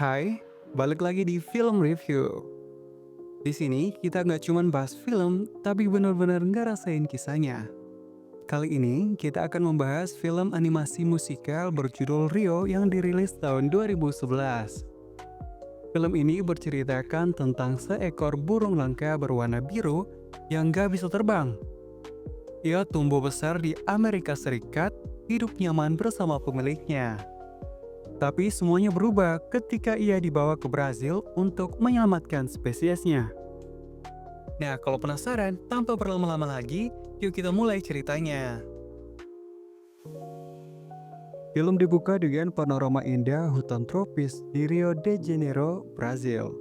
Hai, balik lagi di Film Review. Di sini kita nggak cuma bahas film, tapi benar-benar nggak rasain kisahnya. Kali ini kita akan membahas film animasi musikal berjudul Rio yang dirilis tahun 2011. Film ini berceritakan tentang seekor burung langka berwarna biru yang nggak bisa terbang. Ia tumbuh besar di Amerika Serikat, hidup nyaman bersama pemiliknya. Tapi semuanya berubah ketika ia dibawa ke Brazil untuk menyelamatkan spesiesnya. Nah, kalau penasaran, tanpa berlama-lama lagi, yuk kita mulai ceritanya. Film dibuka dengan panorama indah hutan tropis di Rio de Janeiro, Brazil.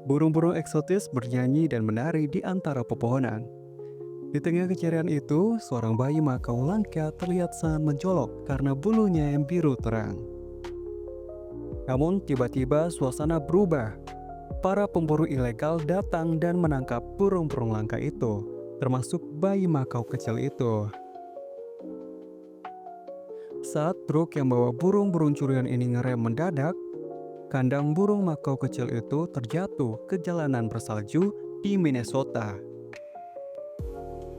Burung-burung eksotis bernyanyi dan menari di antara pepohonan. Di tengah keceriaan itu, seorang bayi makau langka terlihat sangat mencolok karena bulunya yang biru terang. Namun tiba-tiba suasana berubah. Para pemburu ilegal datang dan menangkap burung-burung langka itu, termasuk bayi makau kecil itu. Saat truk yang bawa burung-burung curian ini ngerem mendadak, kandang burung makau kecil itu terjatuh ke jalanan bersalju di Minnesota.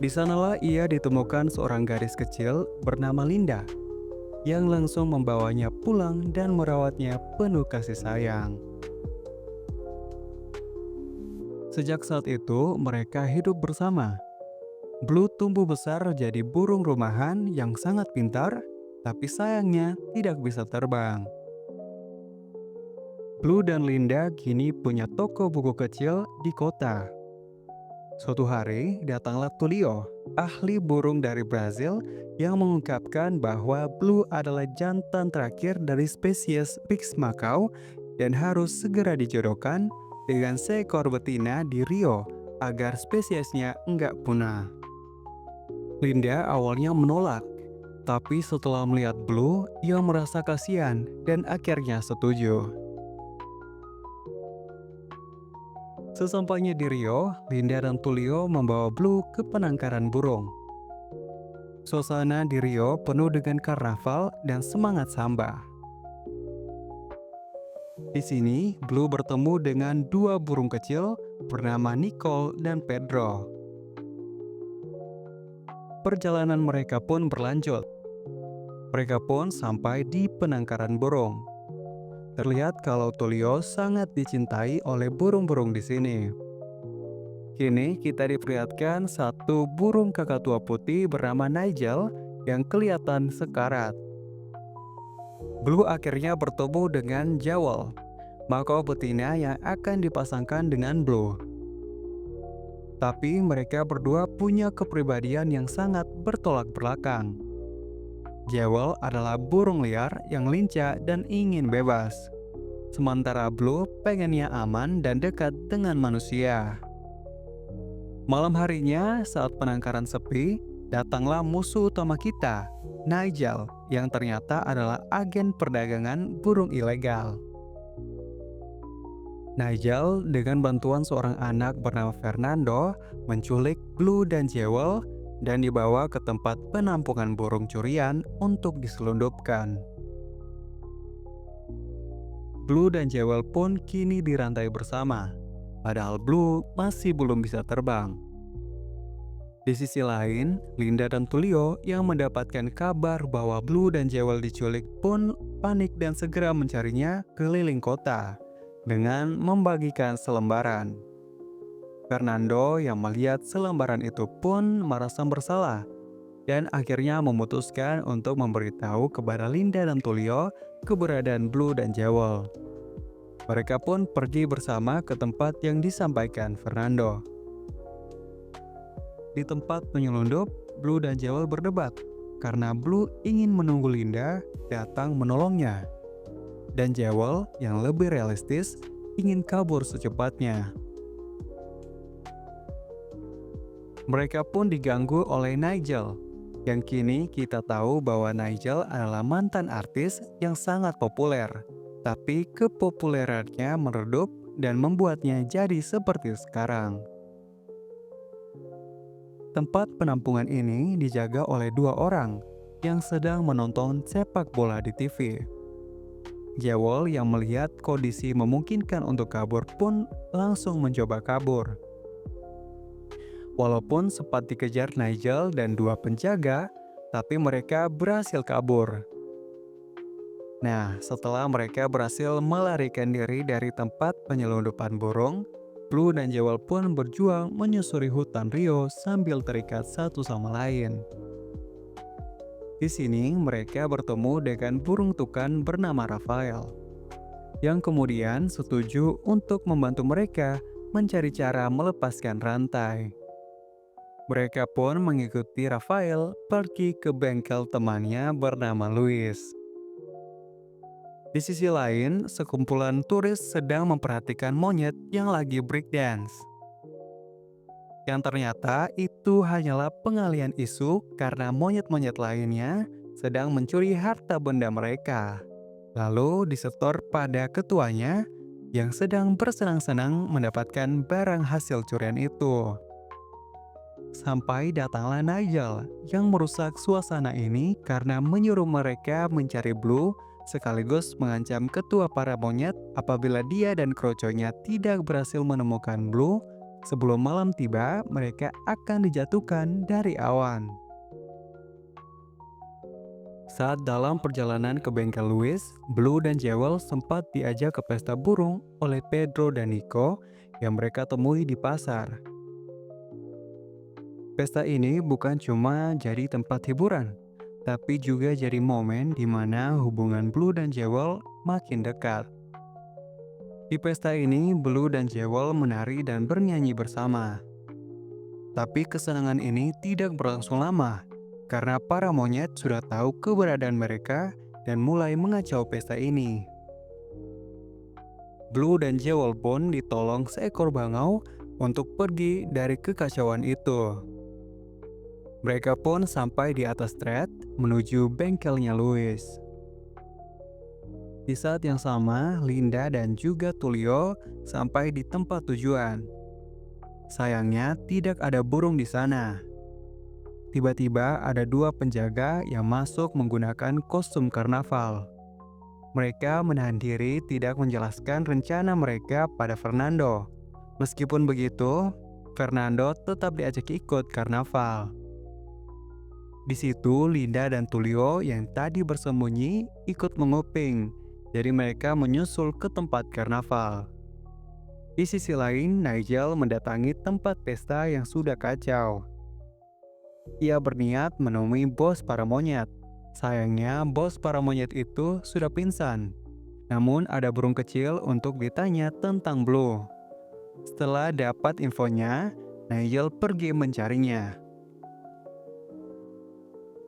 Di sanalah ia ditemukan seorang gadis kecil bernama Linda, yang langsung membawanya pulang dan merawatnya penuh kasih sayang. Sejak saat itu, mereka hidup bersama. Blue tumbuh besar jadi burung rumahan yang sangat pintar, tapi sayangnya tidak bisa terbang. Blue dan Linda kini punya toko buku kecil di kota. Suatu hari, datanglah Tulio, ahli burung dari Brazil, yang mengungkapkan bahwa Blue adalah jantan terakhir dari spesies Pix Macau dan harus segera dijodohkan dengan seekor betina di Rio agar spesiesnya enggak punah. Linda awalnya menolak, tapi setelah melihat Blue, ia merasa kasihan dan akhirnya setuju. Sesampainya di Rio, Linda dan Tulio membawa Blue ke penangkaran burung. Suasana di Rio penuh dengan karnaval dan semangat samba. Di sini, Blue bertemu dengan dua burung kecil bernama Nicole dan Pedro. Perjalanan mereka pun berlanjut. Mereka pun sampai di penangkaran burung. Terlihat kalau Tulio sangat dicintai oleh burung-burung di sini. Kini kita diperlihatkan satu burung kakatua putih bernama Nigel yang kelihatan sekarat. Blue akhirnya bertemu dengan Jewel, makau betina yang akan dipasangkan dengan Blue. Tapi mereka berdua punya kepribadian yang sangat bertolak belakang. Jewel adalah burung liar yang lincah dan ingin bebas. Sementara Blue pengennya aman dan dekat dengan manusia. Malam harinya saat penangkaran sepi, datanglah musuh utama kita, Nigel, yang ternyata adalah agen perdagangan burung ilegal. Nigel dengan bantuan seorang anak bernama Fernando menculik Blue dan Jewel dan dibawa ke tempat penampungan burung curian untuk diselundupkan. Blue dan Jewel pun kini dirantai bersama, padahal Blue masih belum bisa terbang. Di sisi lain, Linda dan Tulio yang mendapatkan kabar bahwa Blue dan Jewel diculik pun panik dan segera mencarinya keliling kota dengan membagikan selembaran. Fernando yang melihat selembaran itu pun merasa bersalah dan akhirnya memutuskan untuk memberitahu kepada Linda dan Tulio keberadaan Blue dan Jewel. Mereka pun pergi bersama ke tempat yang disampaikan Fernando. Di tempat penyelundup, Blue dan Jewel berdebat karena Blue ingin menunggu Linda datang menolongnya. Dan Jewel yang lebih realistis ingin kabur secepatnya. Mereka pun diganggu oleh Nigel, yang kini kita tahu bahwa Nigel adalah mantan artis yang sangat populer. Tapi kepopulerannya meredup dan membuatnya jadi seperti sekarang. Tempat penampungan ini dijaga oleh dua orang yang sedang menonton sepak bola di TV. Jewel yang melihat kondisi memungkinkan untuk kabur pun langsung mencoba kabur. Walaupun sempat dikejar Nigel dan dua penjaga, tapi mereka berhasil kabur. Nah, setelah mereka berhasil melarikan diri dari tempat penyelundupan burung, Blue dan Jewel pun berjuang menyusuri hutan Rio sambil terikat satu sama lain. Di sini mereka bertemu dengan burung tukan bernama Raphael, yang kemudian setuju untuk membantu mereka mencari cara melepaskan rantai. Mereka pun mengikuti Raphael pergi ke bengkel temannya bernama Louis. Di sisi lain, sekumpulan turis sedang memperhatikan monyet yang lagi breakdance. Yang ternyata itu hanyalah pengalian isu karena monyet-monyet lainnya sedang mencuri harta benda mereka. Lalu disetor pada ketuanya yang sedang bersenang-senang mendapatkan barang hasil curian itu. Sampai datanglah Nigel yang merusak suasana ini karena menyuruh mereka mencari Blue sekaligus mengancam ketua para monyet apabila dia dan kroconya tidak berhasil menemukan Blue sebelum malam tiba, mereka akan dijatuhkan dari awan. Saat dalam perjalanan ke bengkel Louis, Blue dan Jewel sempat diajak ke pesta burung oleh Pedro dan Nico yang mereka temui di pasar. Pesta ini bukan cuma jadi tempat hiburan, tapi juga jadi momen di mana hubungan Blue dan Jewel makin dekat. Di pesta ini, Blue dan Jewel menari dan bernyanyi bersama. Tapi kesenangan ini tidak berlangsung lama, karena para monyet sudah tahu keberadaan mereka dan mulai mengacau pesta ini. Blue dan Jewel pun ditolong seekor bangau untuk pergi dari kekacauan itu. Mereka pun sampai di atas trek menuju bengkelnya Louis. Di saat yang sama, Linda dan juga Tulio sampai di tempat tujuan. Sayangnya tidak ada burung di sana. Tiba-tiba ada dua penjaga yang masuk menggunakan kostum karnaval. Mereka menahan diri tidak menjelaskan rencana mereka pada Fernando. Meskipun begitu, Fernando tetap diajak ikut karnaval. Di situ Linda dan Tulio yang tadi bersembunyi ikut menguping, jadi mereka menyusul ke tempat karnaval. Di sisi lain, Nigel mendatangi tempat pesta yang sudah kacau. Ia berniat menemui bos para monyet. Sayangnya bos para monyet itu sudah pingsan. Namun ada burung kecil untuk ditanya tentang Blue. Setelah dapat infonya, Nigel pergi mencarinya.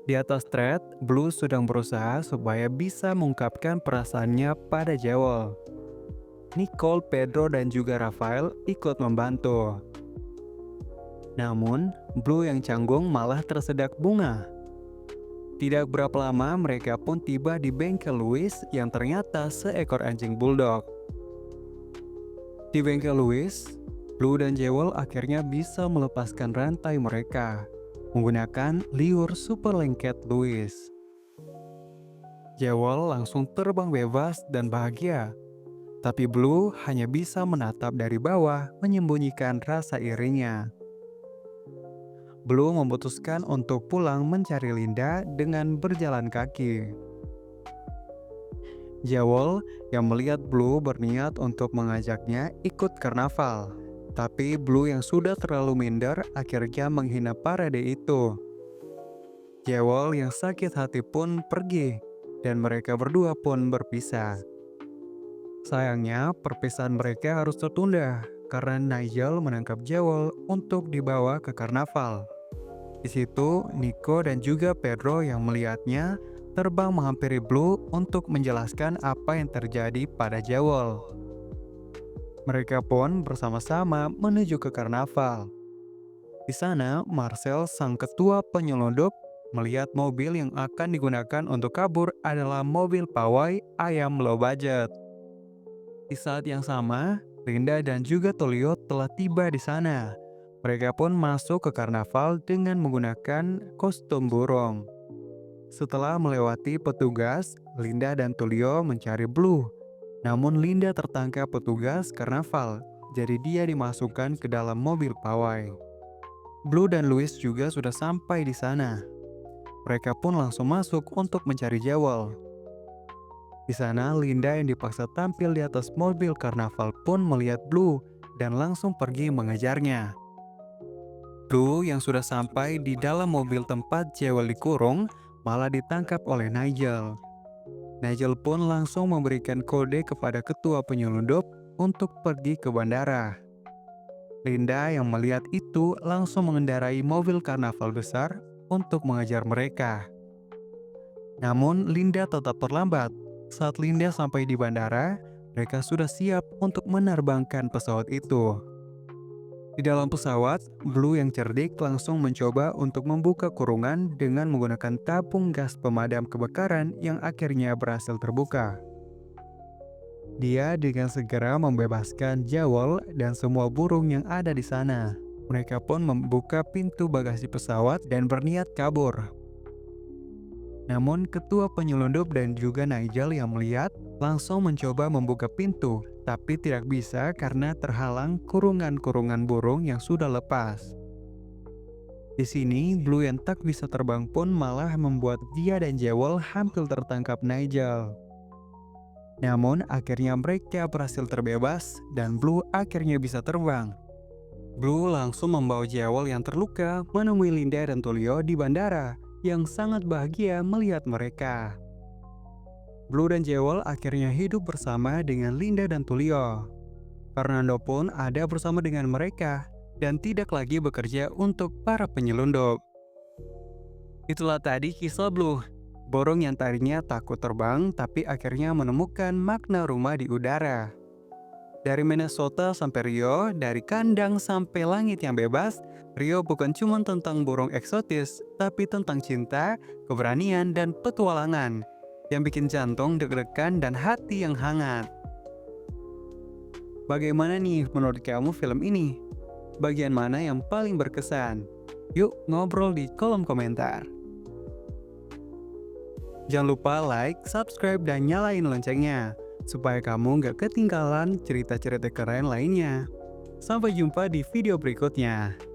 Di atas thread, Blue sedang berusaha supaya bisa mengungkapkan perasaannya pada Jewel. Nicole, Pedro, dan juga Raphael ikut membantu. Namun, Blue yang canggung malah tersedak bunga. Tidak berapa lama mereka pun tiba di bengkel Louis yang ternyata seekor anjing bulldog. Di bengkel Louis, Blue dan Jewel akhirnya bisa melepaskan rantai mereka menggunakan liur super lengket Louis. Jewel langsung terbang bebas dan bahagia, tapi Blue hanya bisa menatap dari bawah menyembunyikan rasa irinya. Blue memutuskan untuk pulang mencari Linda dengan berjalan kaki. Jewel yang melihat Blue berniat untuk mengajaknya ikut karnaval. Tapi Blue yang sudah terlalu minder akhirnya menghina parade itu. Jewel yang sakit hati pun pergi, dan mereka berdua pun berpisah. Sayangnya perpisahan mereka harus tertunda karena Nigel menangkap Jewel untuk dibawa ke karnaval. Di situ Nico dan juga Pedro yang melihatnya terbang menghampiri Blue untuk menjelaskan apa yang terjadi pada Jewel. Mereka pun bersama-sama menuju ke karnaval. Di sana, Marcel, sang ketua penyelundup, melihat mobil yang akan digunakan untuk kabur adalah mobil pawai ayam low budget. Di saat yang sama, Linda dan juga Tulio telah tiba di sana. Mereka pun masuk ke karnaval dengan menggunakan kostum burung. Setelah melewati petugas, Linda dan Tulio mencari Blue. Namun Linda tertangkap petugas karnaval, jadi dia dimasukkan ke dalam mobil pawai. Blue dan Louis juga sudah sampai di sana. Mereka pun langsung masuk untuk mencari Jewel. Di sana, Linda yang dipaksa tampil di atas mobil karnaval pun melihat Blue dan langsung pergi mengejarnya. Blue yang sudah sampai di dalam mobil tempat Jewel dikurung malah ditangkap oleh Nigel. Nigel pun langsung memberikan kode kepada ketua penyelundup untuk pergi ke bandara. Linda yang melihat itu langsung mengendarai mobil karnaval besar untuk mengejar mereka. Namun Linda tetap terlambat. Saat Linda sampai di bandara, mereka sudah siap untuk menerbangkan pesawat itu. Di dalam pesawat, Blue yang cerdik langsung mencoba untuk membuka kurungan dengan menggunakan tabung gas pemadam kebakaran yang akhirnya berhasil terbuka. Dia dengan segera membebaskan Jewel dan semua burung yang ada di sana. Mereka pun membuka pintu bagasi pesawat dan berniat kabur. Namun ketua penyelundup dan juga Nigel yang melihat langsung mencoba membuka pintu, tapi tidak bisa karena terhalang kurungan-kurungan burung yang sudah lepas. Di sini, Blue yang tak bisa terbang pun malah membuat dia dan Jewel hampir tertangkap Nigel. Namun akhirnya mereka berhasil terbebas dan Blue akhirnya bisa terbang. Blue langsung membawa Jewel yang terluka menemui Linda dan Tulio di bandara yang sangat bahagia melihat mereka. Blue dan Jewel akhirnya hidup bersama dengan Linda dan Tulio. Fernando pun ada bersama dengan mereka dan tidak lagi bekerja untuk para penyelundup. Itulah tadi kisah Blue, burung yang tadinya takut terbang tapi akhirnya menemukan makna rumah di udara. Dari Minnesota sampai Rio, dari kandang sampai langit yang bebas, Rio bukan cuma tentang burung eksotis, tapi tentang cinta, keberanian, dan petualangan yang bikin jantung deg-degan dan hati yang hangat. Bagaimana nih menurut kamu film ini? Bagian mana yang paling berkesan? Yuk ngobrol di kolom komentar. Jangan lupa like, subscribe, dan nyalain loncengnya supaya kamu gak ketinggalan cerita-cerita keren lainnya. Sampai jumpa di video berikutnya.